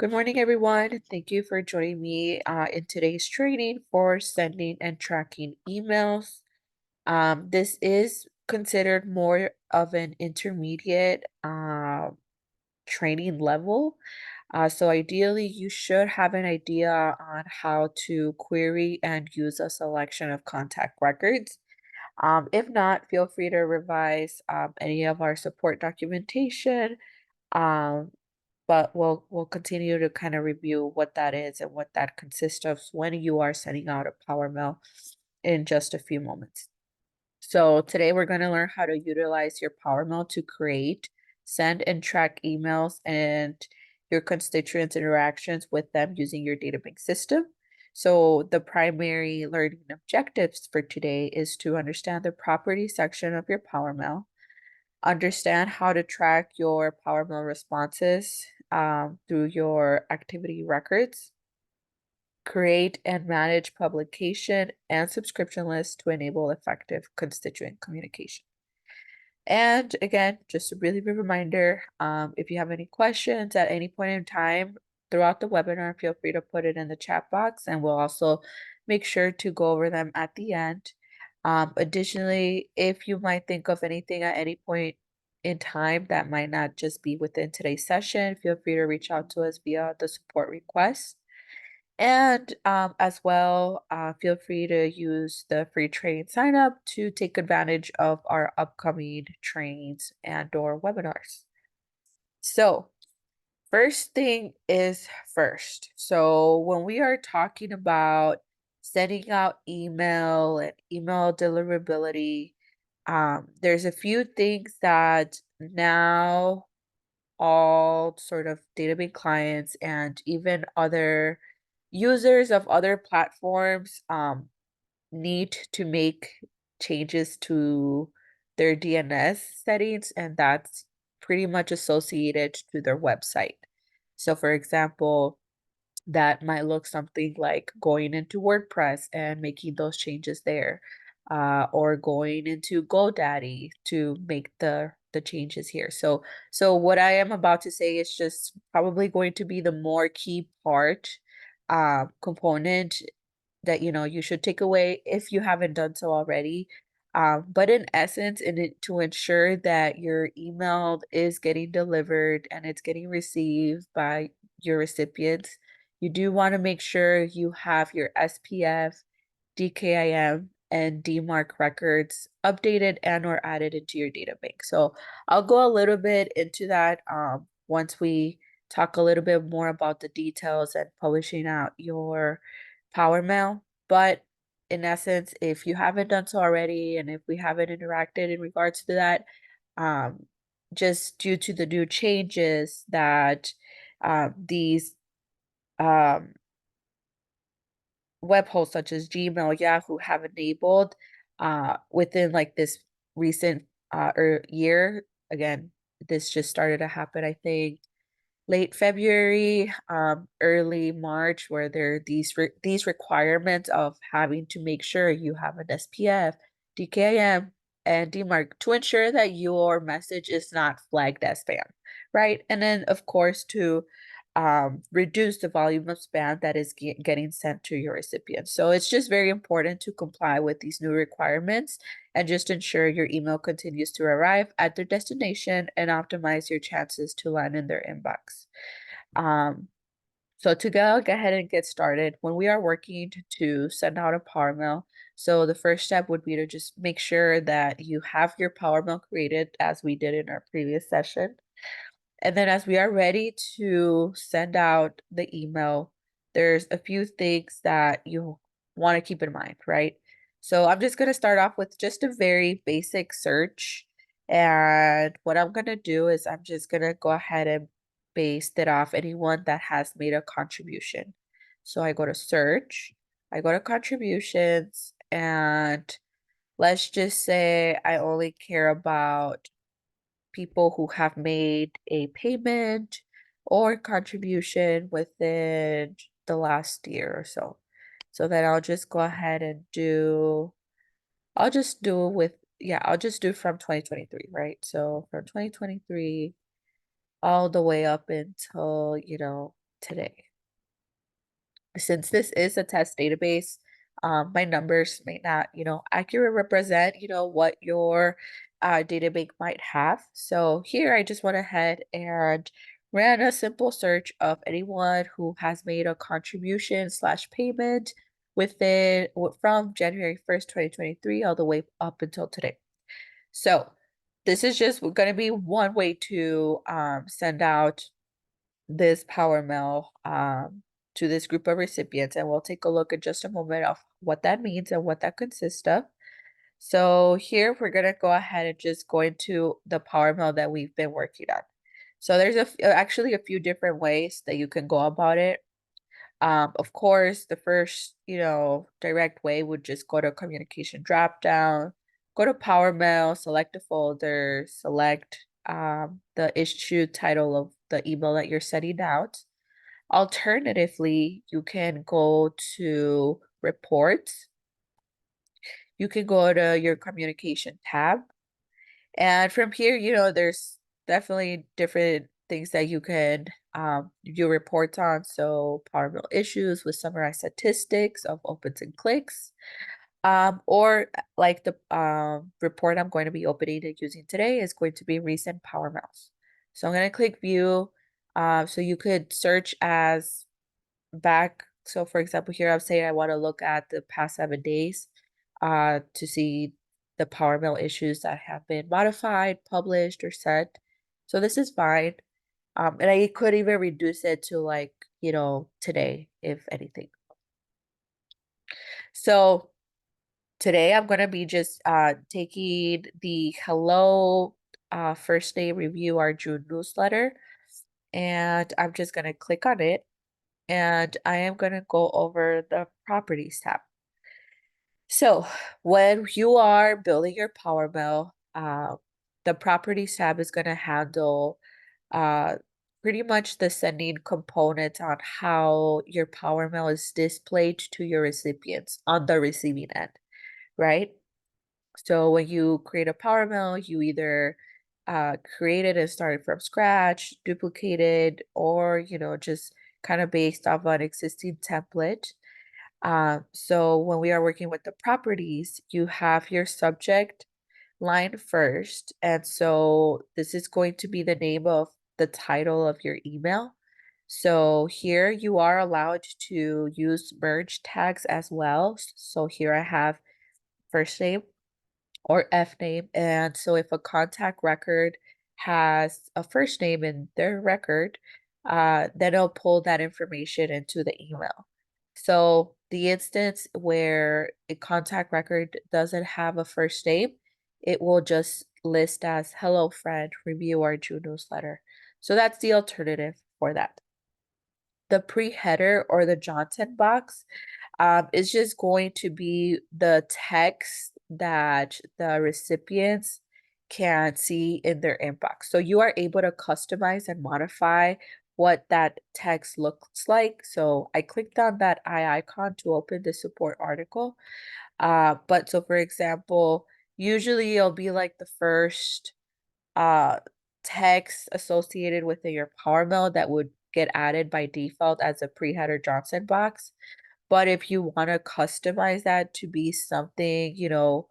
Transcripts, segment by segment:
Good morning, everyone. Thank you for joining me in today's training for sending and tracking emails. This is considered more of an intermediate training level. So ideally, you should have an idea on how to query and use a selection of contact records. If not, feel free to revise any of our support documentation. Um, but we'll continue to kind of review what that is and what that consists of when you are sending out a power mail in just a few moments. So today we're going to learn how to utilize your power mail to create, send, and track emails and your constituents' interactions with them using your database system. So the primary learning objectives for today is to understand the property section of your power mail, understand how to track your Power Mill responses through your activity records, create and manage publication and subscription lists to enable effective constituent communication. And again, just a really big reminder, if you have any questions at any point in time throughout the webinar, feel free to put it in the chat box and we'll also make sure to go over them at the end. Additionally, if you might think of anything at any point in time that might not just be within today's session, feel free to reach out to us via the support request. And as well, feel free to use the free training sign up to take advantage of our upcoming trainings and or webinars. So first thing is first. So when we are talking about sending out email and email deliverability, there's a few things that now all sort of database clients and even other users of other platforms need to make changes to their DNS settings, and that's pretty much associated to their website. So, for example, that might look something like going into WordPress and making those changes there, or going into GoDaddy to make the changes here. So what I am about to say is just probably going to be the more key part, component that you should take away if you haven't done so already. But in essence, to ensure that your email is getting delivered and it's getting received by your recipients, you do want to make sure you have your SPF, DKIM, and DMARC records updated and or added into your data bank. So I'll go a little bit into that once we talk a little bit more about the details and publishing out your power mail. But in essence, if you haven't done so already, and if we haven't interacted in regards to that, um, just due to the new changes that these um, web hosts such as Gmail, Yahoo have enabled within like this recent year. Again, this just started to happen, I think, late February, early March, where there are these requirements of having to make sure you have an SPF, DKIM, and DMARC to ensure that your message is not flagged as spam, right? And then, of course, to reduce the volume of spam that is getting sent to your recipients. So it's just very important to comply with these new requirements and just ensure your email continues to arrive at their destination and optimize your chances to land in their inbox. Um, so to go ahead and get started, when we are working to send out a power mail, so the first step would be to just make sure that you have your power mail created as we did in our previous session. And then as we are ready to send out the email, there's a few things that you want to keep in mind, right? So I'm just going to start off with just a very basic search. And what I'm going to do is I'm just going to go ahead and base it off anyone that has made a contribution. So I go to search, I go to contributions, and let's just say I only care about people who have made a payment or contribution within the last year or so. So then I'll just go ahead and I'll just do with, yeah, I'll just do from 2023, right? So from 2023 all the way up until, today. Since this is a test database, my numbers may not, accurate represent, what your database might have. So here I just went ahead and ran a simple search of anyone who has made a contribution slash payment from January 1st, 2023, all the way up until today. So this is just going to be one way to send out this power mail to this group of recipients, and we'll take a look in just a moment of what that means and what that consists of. So here we're going to go ahead and just go into the power mail that we've been working on. So there's actually a few different ways that you can go about it. Of course, the first, direct way would just go to communication drop down, go to Power Mail, select a folder, select the issue title of the email that you're sending out. Alternatively, you can go to Reports. You can go to your Communication tab. And from here, there's definitely different things that you can do reports on. So Power Mill issues with summarized statistics of opens and clicks. Or like the report I'm going to be opening and using today is going to be recent Power Mills. So I'm going to click view. So you could search as back. So for example, here I'm saying I want to look at the past 7 days to see the Power Mill issues that have been modified, published, or sent. So this is fine. And I could even reduce it to like, today, if anything. So today I'm gonna be just taking the hello first day review our June newsletter, and I'm just gonna click on it, and I am gonna go over the properties tab. So when you are building your Power Mill, the properties tab is gonna handle uh, pretty much the sending component on how your Power Mail is displayed to your recipients on the receiving end, right? So when you create a Power Mail, you either create it and start it from scratch, duplicated, or just kind of based off an existing template. So when we are working with the properties, you have your subject line first. And so this is going to be the name of the title of your email. So here you are allowed to use merge tags as well. So here I have first name or F name. And so if a contact record has a first name in their record, then it'll pull that information into the email. So the instance where a contact record doesn't have a first name, it will just list as hello friend, review our June newsletter. So that's the alternative for that. The pre-header or the Johnson box is just going to be the text that the recipients can see in their inbox. So you are able to customize and modify what that text looks like. So I clicked on that eye icon to open the support article. But so for example, usually it'll be like the first uh text associated with your Power Mail that would get added by default as a pre-header Johnson box. But if you want to customize that to be something, a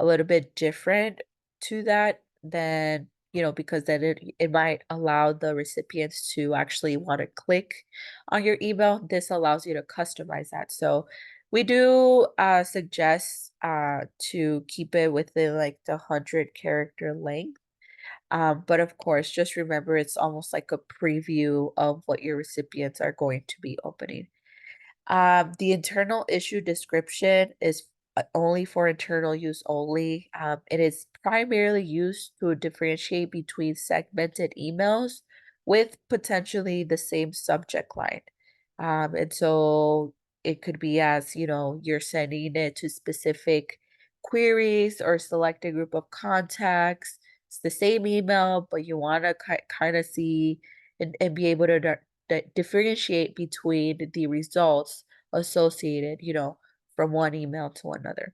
little bit different to that, then, because then it might allow the recipients to actually want to click on your email. This allows you to customize that. So we do suggest to keep it within like the 100-character length. But of course, just remember it's almost like a preview of what your recipients are going to be opening. The internal issue description is only for internal use only. It is primarily used to differentiate between segmented emails with potentially the same subject line. And so it could be as, you're sending it to specific queries or select a group of contacts. It's the same email, but you want to kind of see and be able to that differentiate between the results associated, from one email to another.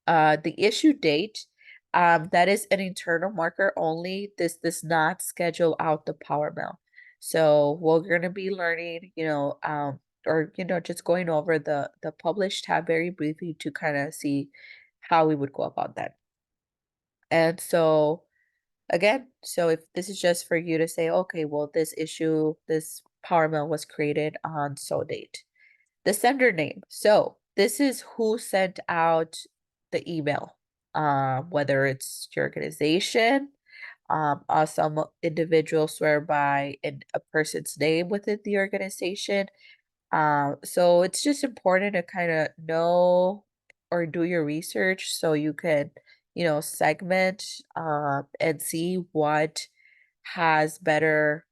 The issue date, that is an internal marker only. This does not schedule out the Power Mail. So we're going to be learning, or just going over the publish tab very briefly to kind of see how we would go about that. And so again, so if this is just for you to say, okay, well, this Power Mail was created on so date. The sender name. So this is who sent out the email, whether it's your organization, some individuals swear by a person's name within the organization. So it's just important to kind of know or do your research so you can, segment and see what has better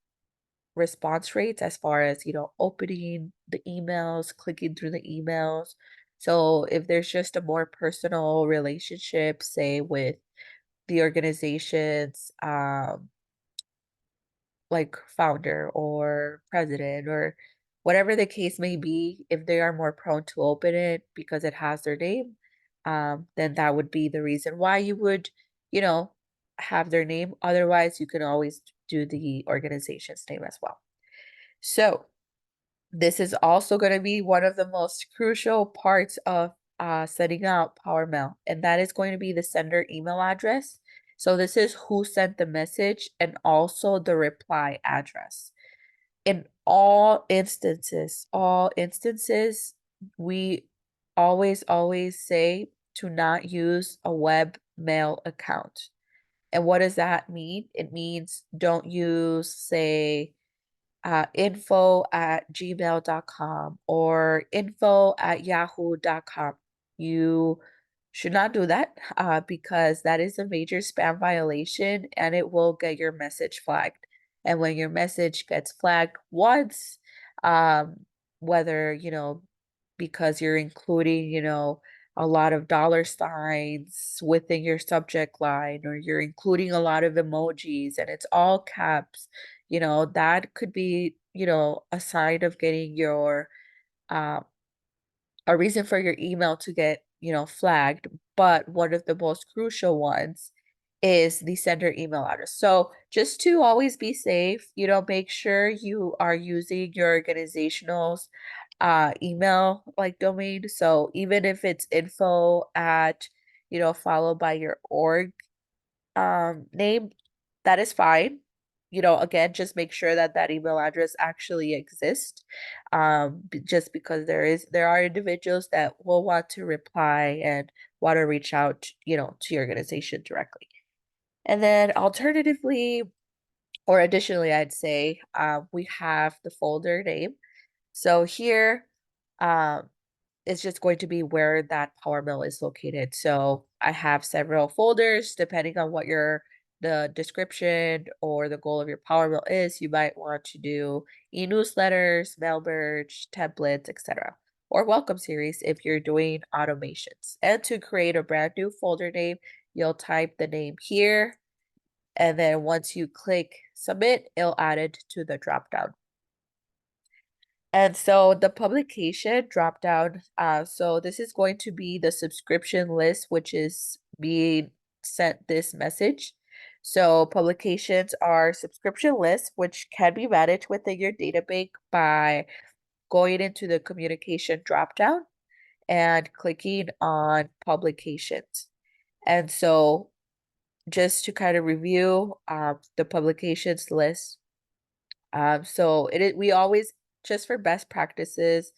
response rates as far as, opening the emails, clicking through the emails. So if there's just a more personal relationship, say with the organization's like founder or president or whatever the case may be, if they are more prone to open it because it has their name, then that would be the reason why you would, you know, have their name. Otherwise, you can always do the organization's name as well. So this is also going to be one of the most crucial parts of setting up PowerMail, and that is going to be the sender email address. So this is who sent the message and also the reply address. In all instances, we always say to not use a web mail account. And what does that mean? It means don't use, say, info@gmail.com or info@yahoo.com. You should not do that because that is a major spam violation and it will get your message flagged. And when your message gets flagged once, whether, because you're including, a lot of dollar signs within your subject line, or you're including a lot of emojis and it's all caps, that could be, a sign of getting your uh, a reason for your email to get, flagged. But one of the most crucial ones is the sender email address. So just to always be safe, make sure you are using your organizational's email like domain. So even if it's info at, followed by your org name, that is fine. Again, just make sure that that email address actually exists. Just because there are individuals that will want to reply and want to reach out, to your organization directly. And then alternatively, or additionally, I'd say, we have the folder name. So here, um, it's just going to be where that Power Mill is located. So I have several folders depending on what the description or the goal of your Power Mill is. You might want to do e-newsletters, mail merge, templates, etc. Or welcome series if you're doing automations. And to create a brand new folder name, you'll type the name here. And then once you click submit, it'll add it to the dropdown. And so the publication drop down, so this is going to be the subscription list, which is being sent this message. So publications are subscription lists, which can be managed within your database by going into the communication drop down and clicking on publications. And so just to kind of review the publications list, we always, just for best practices,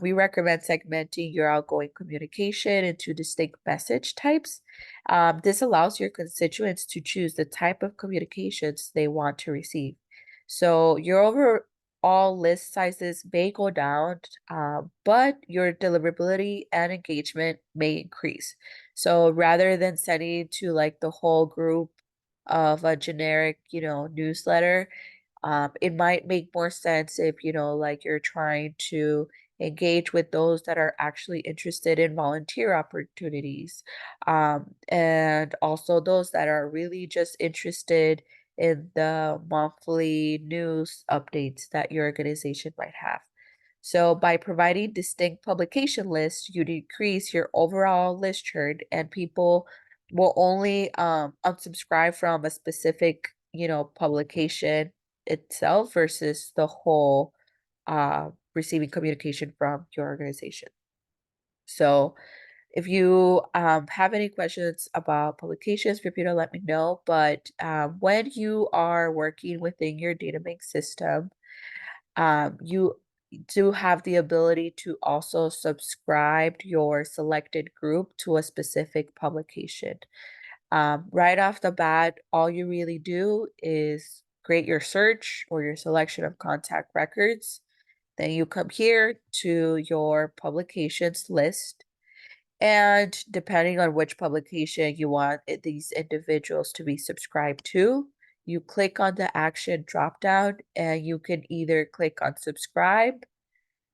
we recommend segmenting your outgoing communication into distinct message types. This allows your constituents to choose the type of communications they want to receive. So your overall list sizes may go down, but your deliverability and engagement may increase. So rather than sending to like the whole group of a generic, newsletter, it might make more sense if, like you're trying to engage with those that are actually interested in volunteer opportunities, and also those that are really just interested in the monthly news updates that your organization might have. So by providing distinct publication lists, you decrease your overall list churn and people will only unsubscribe from a specific, publication itself versus the whole receiving communication from your organization. So if you have any questions about publications, feel free to let me know. But when you are working within your databank system, you do have the ability to also subscribe your selected group to a specific publication. Right off the bat, all you really do is create your search or your selection of contact records. Then you come here to your publications list. And depending on which publication you want these individuals to be subscribed to, you click on the action dropdown and you can either click on subscribe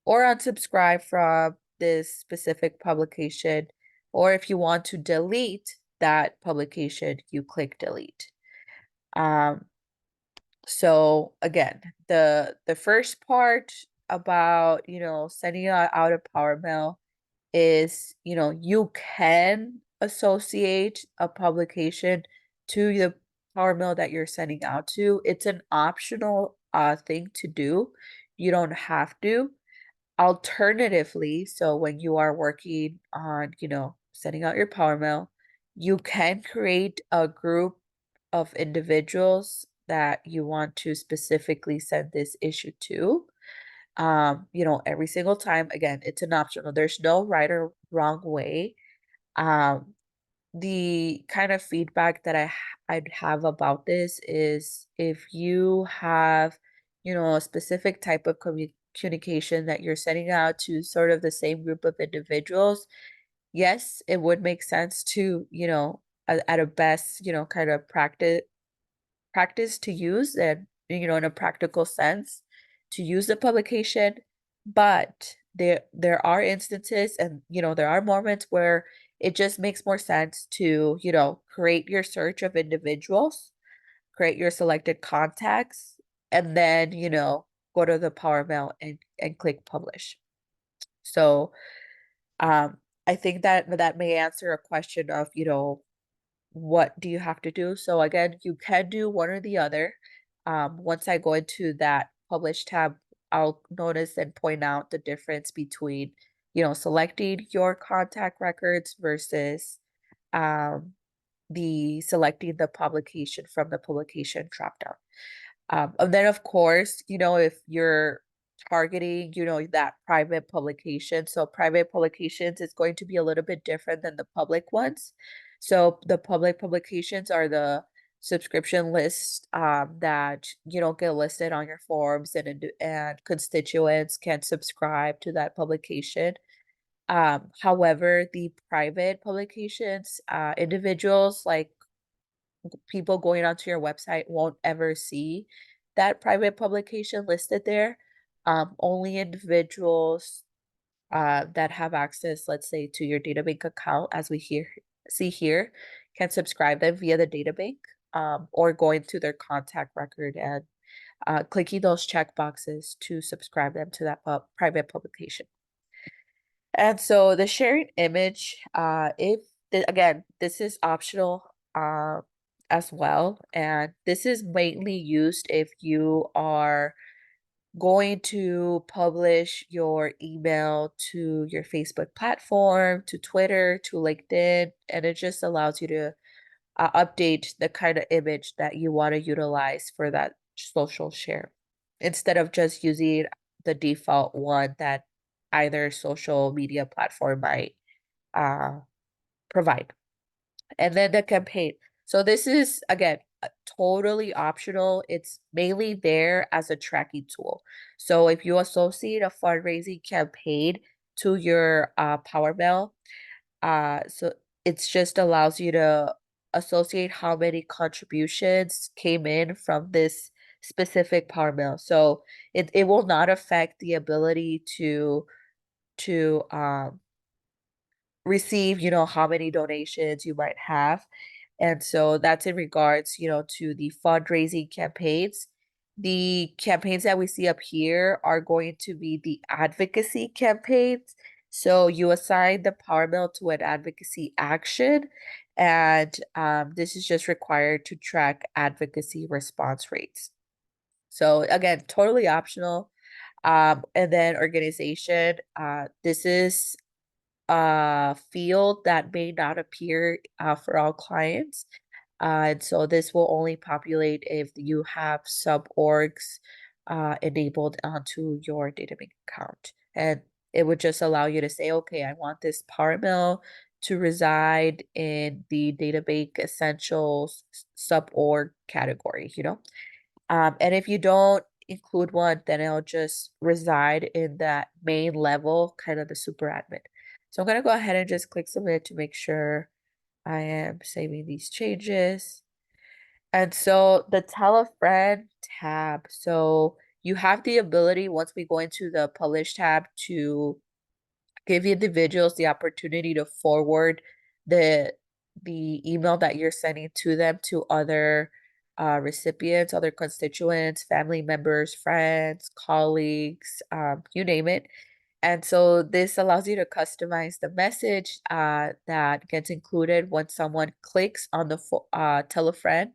or unsubscribe from this specific publication. Or if you want to delete that publication, you click delete. Um, so again, the first part about, sending out a power mail is, you can associate a publication to the power mail that you're sending out to. It's an optional thing to do. You don't have to. Alternatively, so when you are working on, sending out your power mail, you can create a group of individuals that you want to specifically send this issue to. Every single time, again, it's an optional. There's no right or wrong way. Um, the kind of feedback that I'd have about this is if you have, a specific type of communication that you're sending out to sort of the same group of individuals, yes, it would make sense to, at a best, kind of practice to use and, in a practical sense to use the publication. But there are instances and, there are moments where it just makes more sense to, create your search of individuals, create your selected contacts, and then, go to the Power Mail and click publish. So I think that may answer a question of, what do you have to do? So again, you can do one or the other. Once I go into that publish tab, I'll notice and point out the difference between, selecting your contact records versus um, the selecting the publication from the publication dropdown. And then of course, if you're targeting, that private publication. So private publications is going to be a little bit different than the public ones. So the public publications are the subscription list that you don't get listed on your forms and constituents can subscribe to that publication. However, the private publications, individuals like people going onto your website won't ever see that private publication listed there. Only individuals that have access, let's say, to your databank account, as we see here, can subscribe them via the databank or going to their contact record and clicking those check boxes to subscribe them to that private publication. And so the sharing image, if again, this is optional as well, and this is mainly used if you are going to publish your email to your Facebook platform, to Twitter, to LinkedIn, and it just allows you to update the kind of image that you want to utilize for that social share instead of just using the default one that either social media platform might uh, provide. And then the campaign. So this is, again, totally optional. It's mainly there as a tracking tool. So if you associate a fundraising campaign to your Power Mail, so it's just allows you to associate how many contributions came in from this specific Power Mail. So it will not affect the ability to receive, how many donations you might have. And so that's in regards, to the fundraising campaigns. The campaigns that we see up here are going to be the advocacy campaigns. So you assign the Power Mill to an advocacy action, and this is just required to track advocacy response rates. So again, totally optional. And then organization. This is a field that may not appear for all clients. And so this will only populate if you have sub-orgs enabled onto your database account. And it would just allow you to say, okay, I want this Power Mill to reside in the database essentials sub-org category, and if you don't include one, then it'll just reside in that main level, kind of the super admin. So I'm gonna go ahead and just click submit to make sure I am saving these changes. And so the tell a friend tab. So you have the ability once we go into the publish tab to give individuals the opportunity to forward the email that you're sending to them to other recipients, other constituents, family members, friends, colleagues, you name it. And so this allows you to customize the message that gets included when someone clicks on the tell a friend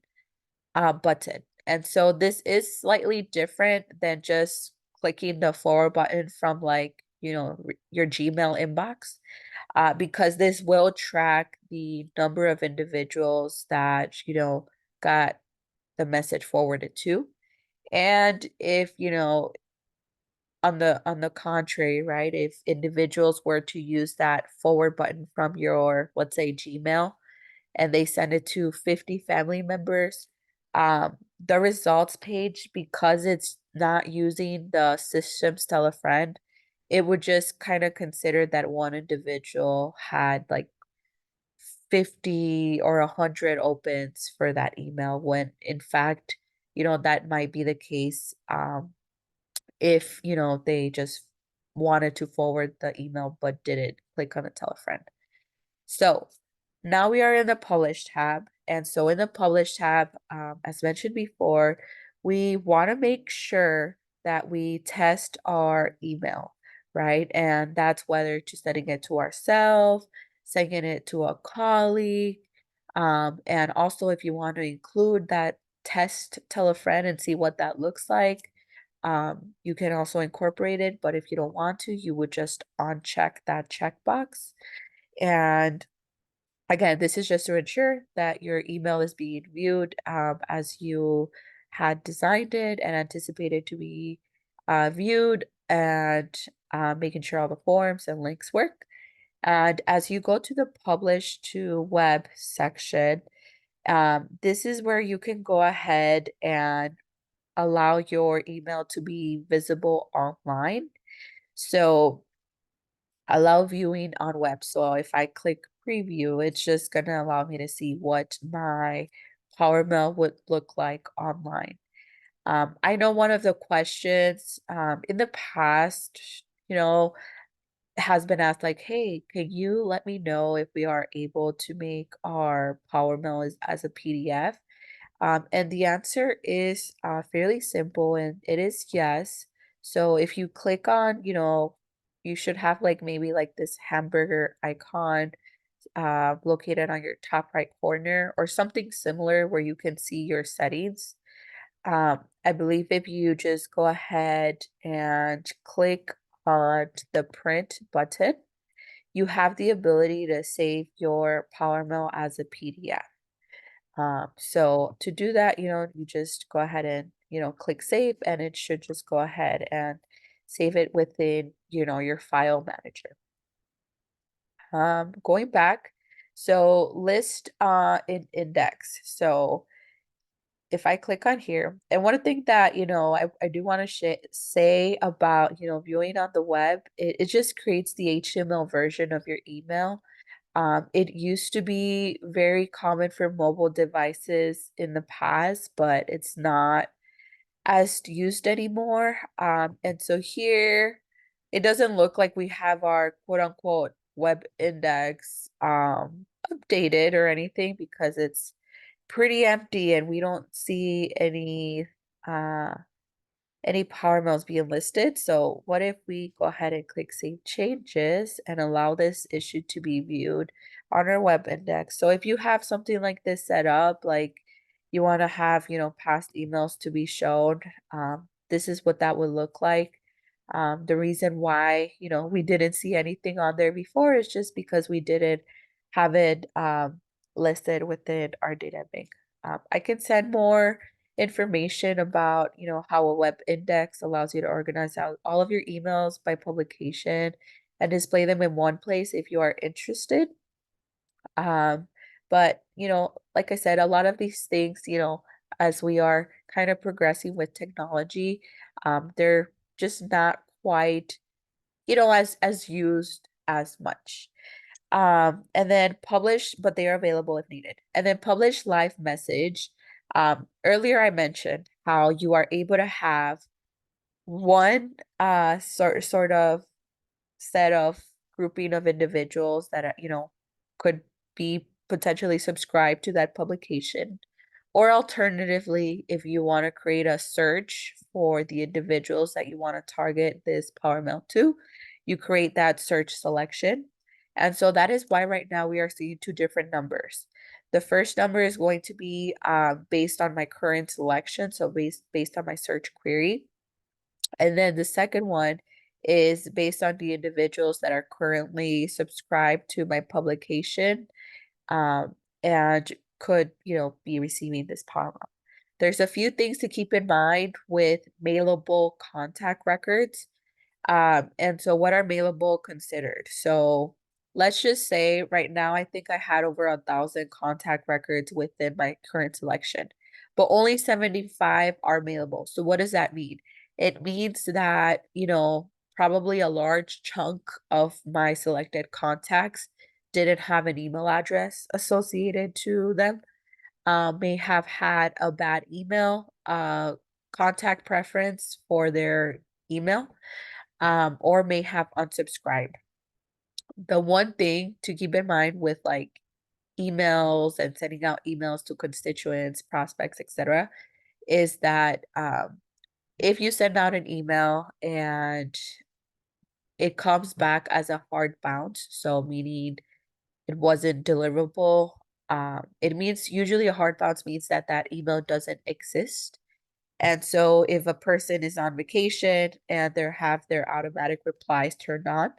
button. And so this is slightly different than just clicking the forward button from like, your Gmail inbox, because this will track the number of individuals that, got the message forwarded to. And if, on the contrary, right, if individuals were to use that forward button from your, let's say, Gmail, and they send it to 50 family members, the results page, because it's not using the systems tell a friend, it would just kind of consider that one individual had like 50 or 100 opens for that email when in fact, that might be the case if, they just wanted to forward the email but didn't click on the tell a friend. So now we are in the publish tab. And so in the publish tab, as mentioned before, we want to make sure that we test our email, right? And that's whether to sending it to ourselves, sending it to a colleague. And also if you want to include that test, tell a friend and see what that looks like. You can also incorporate it, but if you don't want to, you would just uncheck that checkbox. And again, this is just to ensure that your email is being viewed as you had designed it and anticipated to be viewed, and making sure all the forms and links work. And as you go to the publish to web section, this is where you can go ahead and allow your email to be visible online. So allow viewing on web. So if I click preview, it's just going to allow me to see what my Power Mail would look like online. I know one of the questions in the past, you know, has been asked like, hey, can you let me know if we are able to make our Power Mail as a PDF? And the answer is fairly simple, and it is yes. So if you click on, you should have like maybe like this hamburger icon located on your top right corner or something similar where you can see your settings. I believe if you just go ahead and click on the print button, you have the ability to save your Power Mail as a PDF. So to do that, you just go ahead and, click save, and it should just go ahead and save it within, your file manager. Going back, so list in index. So if I click on here, and one thing that, I do want to say about, viewing on the web, it just creates the HTML version of your email. It used to be very common for mobile devices in the past, but it's not as used anymore. And so here, it doesn't look like we have our quote unquote web index updated or anything because it's pretty empty and we don't see uh any power mills being listed. So what if we go ahead and click Save Changes and allow this issue to be viewed on our web index? So if you have something like this set up, like you want to have, past emails to be shown. This is what that would look like. The reason why, we didn't see anything on there before is just because we didn't have it listed within our data bank. I can send more information about, how a web index allows you to organize out all of your emails by publication and display them in one place if you are interested. Um, but, like I said, a lot of these things, as we are kind of progressing with technology, they're just not quite, as used as much. And then publish, but they are available if needed. And then publish live message. Earlier I mentioned how you are able to have one sort of set of grouping of individuals that could be potentially subscribed to that publication. Or alternatively, if you want to create a search for the individuals that you want to target this power mail to, you create that search selection. And so that is why right now we are seeing two different numbers. The first number is going to be based on my current selection, so based on my search query. And then the second one is based on the individuals that are currently subscribed to my publication, um, and could, be receiving this promo. There's a few things to keep in mind with mailable contact records. And so what are mailable considered? So let's just say right now, I think I had over 1,000 contact records within my current selection, but only 75 are mailable. So what does that mean? It means that, probably a large chunk of my selected contacts didn't have an email address associated to them, may have had a bad email, contact preference for their email, or may have unsubscribed. The one thing to keep in mind with like emails and sending out emails to constituents, prospects, etc., is that if you send out an email and it comes back as a hard bounce, so meaning it wasn't deliverable, it means usually a hard bounce means that that email doesn't exist. And so if a person is on vacation and they have their automatic replies turned on,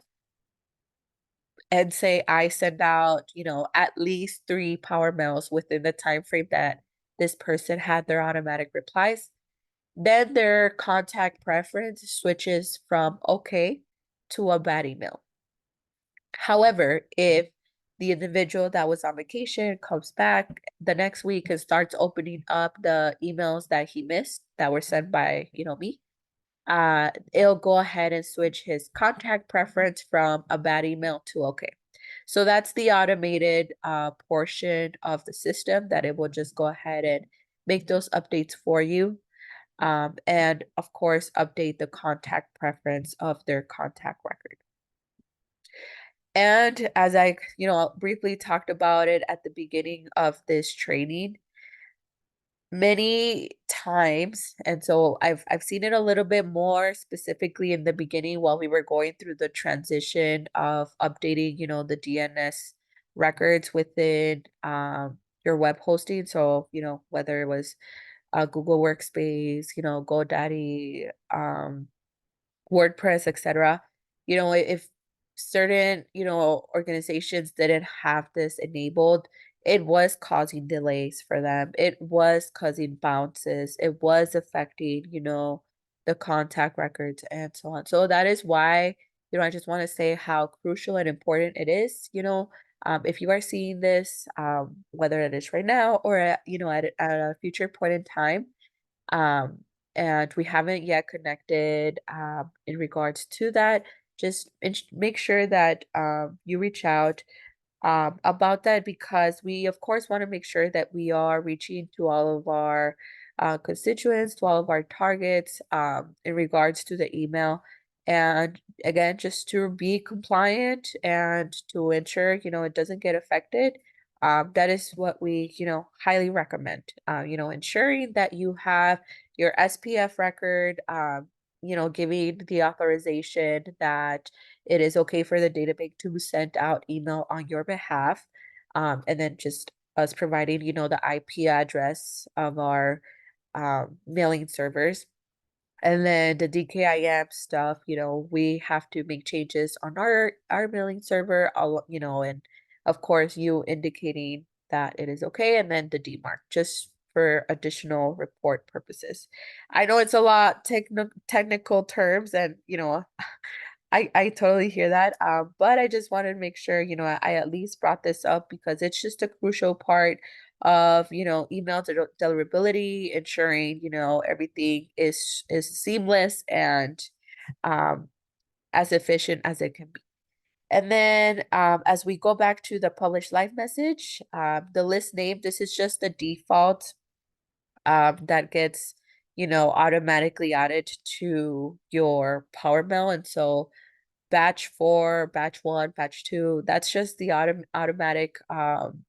and say I send out, at least 3 power mails within the time frame that this person had their automatic replies, then their contact preference switches from okay to a bad email. However, if the individual that was on vacation comes back the next week and starts opening up the emails that he missed that were sent by, me, it'll go ahead and switch his contact preference from a bad email to okay. So that's the automated portion of the system that it will just go ahead and make those updates for you. And of course, update the contact preference of their contact record. And as I, briefly talked about it at the beginning of this training, many times, and so I've seen it a little bit more specifically in the beginning while we were going through the transition of updating, the DNS records within your web hosting. So, whether it was Google Workspace, GoDaddy, WordPress, etc. If certain, organizations didn't have this enabled, it was causing delays for them. It was causing bounces. It was affecting, the contact records and so on. So that is why, I just want to say how crucial and important it is, if you are seeing this, whether it is right now or at a future point in time, um, and we haven't yet connected in regards to that. Just make sure that you reach out about that, because we of course want to make sure that we are reaching to all of our constituents, to all of our targets, in regards to the email. And again, just to be compliant and to ensure, it doesn't get affected. That is what we, highly recommend. Ensuring that you have your SPF record, giving the authorization that it is okay for the data bank to send out email on your behalf. And then just us providing, the IP address of our mailing servers. And then the DKIM stuff, we have to make changes on our mailing server, and of course you indicating that it is okay, and then the DMARC just for additional report purposes. I know it's a lot technical terms, and I totally hear that. But I just wanted to make sure, I at least brought this up because it's just a crucial part of, email deliverability, ensuring, everything is seamless and um as efficient as it can be. And then as we go back to the published live message, the list name, this is just the default that gets, automatically added to your Power Mail. And so batch 4, batch 1, batch 2, that's just the automatic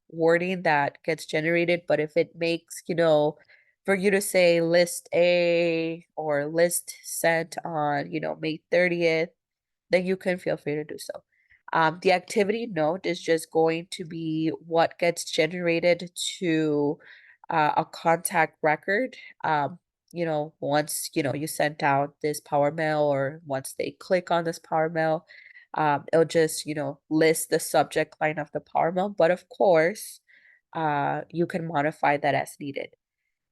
wording that gets generated. But if it makes, for you to say list A or list sent on, May 30th, then you can feel free to do so. The activity note is just going to be what gets generated to a contact record. Once you sent out this power mail, or once they click on this power mail, it'll just list the subject line of the power mail. But of course, you can modify that as needed.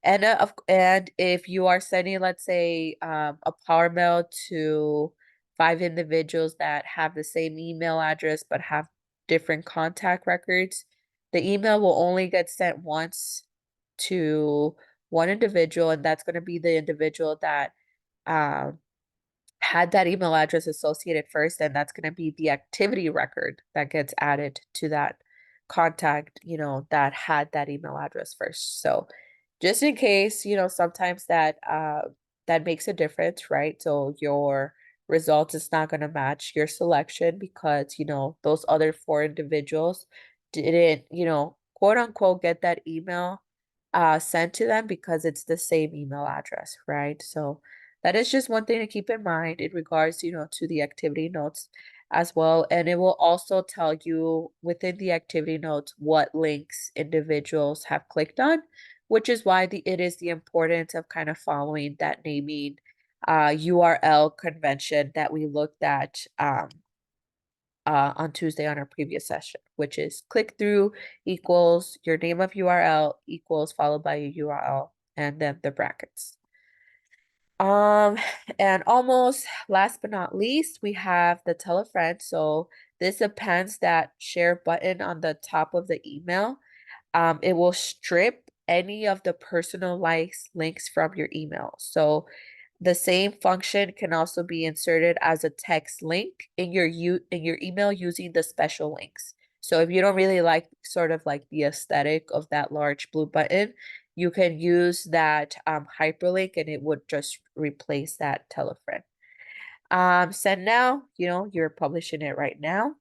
And if you are sending, let's say, a power mail to 5 individuals that have the same email address but have different contact records, the email will only get sent once to one individual, and that's going to be the individual that um, had that email address associated first, and that's going to be the activity record that gets added to that contact, that had that email address first. So just in case, sometimes that makes a difference, right? So your result is not going to match your selection because, those other 4 individuals didn't, quote unquote, get that email sent to them because it's the same email address, right? So that is just one thing to keep in mind in regards, to the activity notes as well. And it will also tell you within the activity notes what links individuals have clicked on, which is why it is the importance of kind of following that naming URL convention that we looked at on Tuesday on our previous session, which is click through equals your name of URL equals followed by a URL and then the brackets. Um, and almost last but not least, we have the tell a friend. So this appends that share button on the top of the email. It will strip any of the personalized links from your email. So the same function can also be inserted as a text link in your email using the special links. So if you don't really like sort of like the aesthetic of that large blue button, you can use that hyperlink and it would just replace that tell a friend. Send now, you're publishing it right now,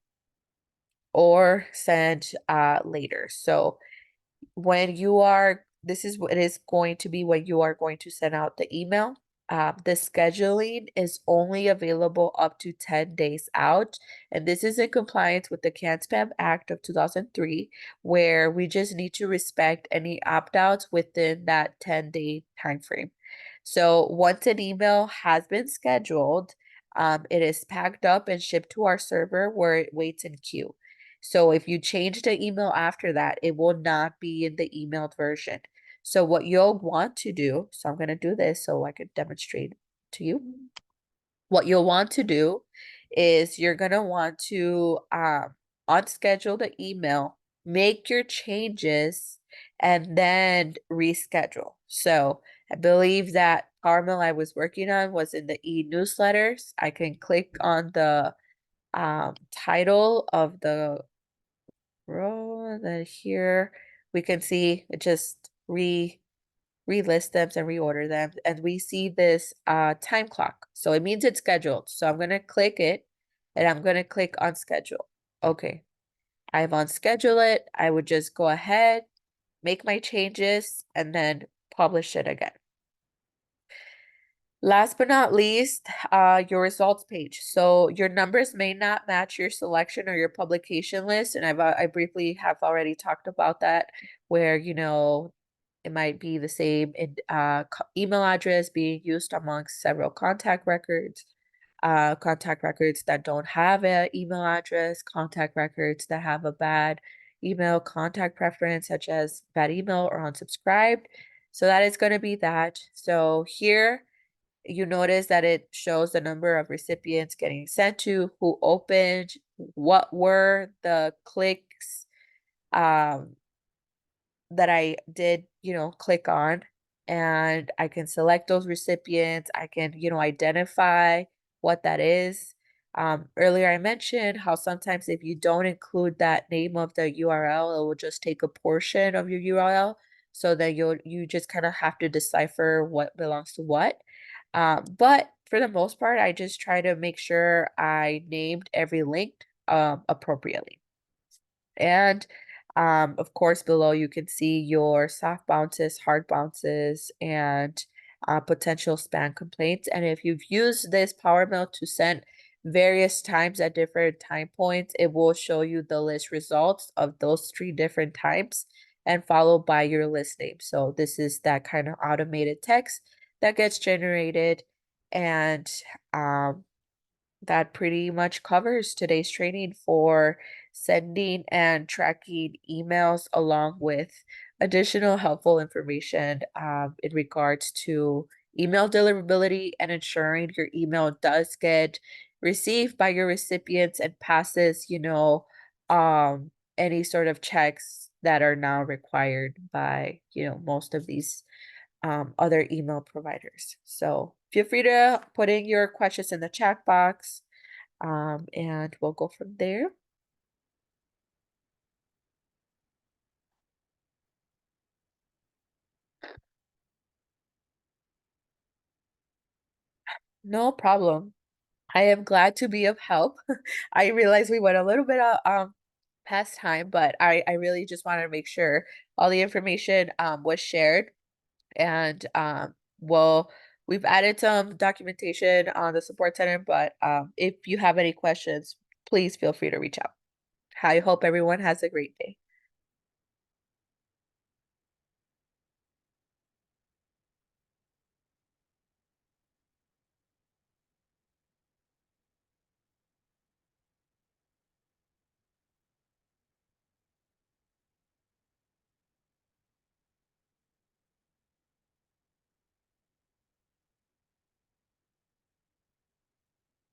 or send later. So when you are, this is what it is going to be when you are going to send out the email. The scheduling is only available up to 10 days out. And this is in compliance with the CAN-SPAM Act of 2003, where we just need to respect any opt-outs within that 10-day time frame. So once an email has been scheduled, it is packed up and shipped to our server where it waits in queue. So if you change the email after that, it will not be in the emailed version. So what you'll want to do, so I'm going to do this so I could demonstrate to you. What you'll want to do is you're going to want to unschedule the email, make your changes, and then reschedule. So I believe that Carmel I was working on was in the e-newsletters. I can click on the title of the row, and then here we can see it just relist them and reorder them, and we see this time clock. So it means it's scheduled. So I'm gonna click it and I'm gonna click on schedule. Okay, I've on schedule it. I would just go ahead, make my changes, and then publish it again. Last but not least, your results page. So your numbers may not match your selection or your publication list, and I briefly have already talked about that, where it might be the same email address being used amongst several contact records that don't have an email address, contact records that have a bad email contact preference, such as bad email or unsubscribed. So that is going to be that. So here you notice that it shows the number of recipients getting sent to, who opened, what were the clicks, um, that I did, click on, and I can select those recipients. I can, identify what that is. Earlier I mentioned how sometimes if you don't include that name of the URL, it will just take a portion of your URL. So that you just kind of have to decipher what belongs to what. But for the most part, I just try to make sure I named every link appropriately. And of course, below you can see your soft bounces, hard bounces, and potential spam complaints. And if you've used this Power Mail to send various times at different time points, it will show you the list results of those three different types and followed by your list name. So this is that kind of automated text that gets generated. And um, that pretty much covers today's training for sending and tracking emails, along with additional helpful information in regards to email deliverability and ensuring your email does get received by your recipients and passes, any sort of checks that are now required by, most of these other email providers. So feel free to put in your questions in the chat box, and we'll go from there. No problem. I am glad to be of help. I realize we went a little bit past time, but I really just wanted to make sure all the information was shared. And well, we've added some documentation on the support center, but if you have any questions, please feel free to reach out. I hope everyone has a great day.